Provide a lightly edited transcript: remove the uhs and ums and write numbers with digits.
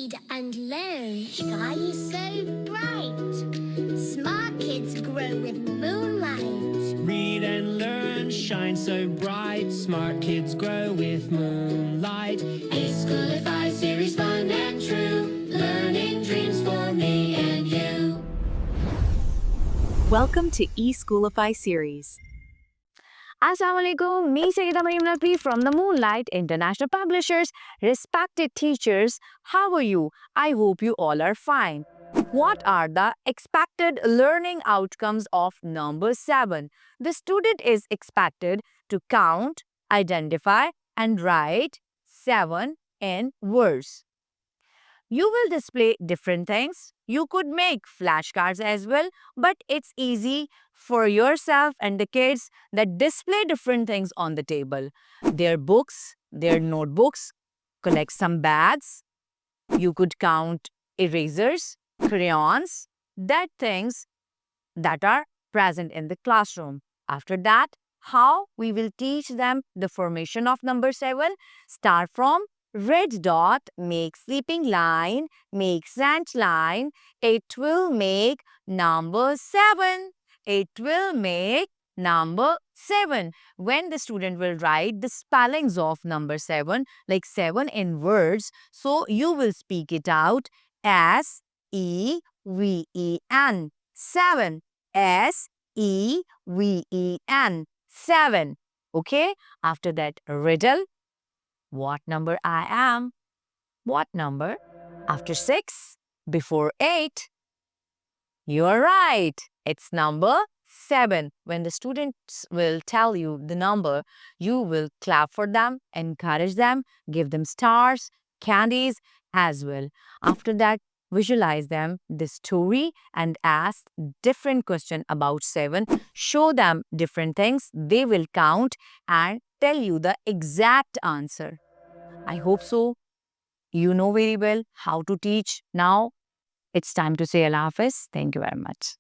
Read and learn, shine so bright. Smart kids grow with moonlight. Read and learn, shine so bright. Smart kids grow with moonlight. eSchoolify series, fun and true. Learning dreams for me and you. Welcome to eSchoolify series. Assalamualaikum, me Sayyida Maryam Naqvi from the Moonlight International Publishers. Respected teachers, how are you? I hope you all are fine. What are the expected learning outcomes of number 7? The student is expected to count, identify and write 7 in words. You will display different things. You could make flashcards as well, but it's easy for yourself and the kids that display different things on the table. Their books, their notebooks, collect some bags. You could count erasers, crayons, that things that are present in the classroom. After that, how we will teach them the formation of number 7? Start from red dot, make sleeping line, make sand line. It will make number 7. It will make number 7. When the student will write the spellings of number 7, like 7 in words, so you will speak it out S-E-V-E-N. 7. S-E-V-E-N. 7. Okay? After that, riddle. What number I am? What number? After 6? Before 8? You're right. It's number 7. When the students will tell you the number, you will clap for them, encourage them, give them stars, candies as well. After that, visualize them the story and ask different question about 7. Show them different things. They will count and tell you the exact answer. I hope so. You know very well how to teach. Now, it's time to say Allah Hafiz. Thank you very much.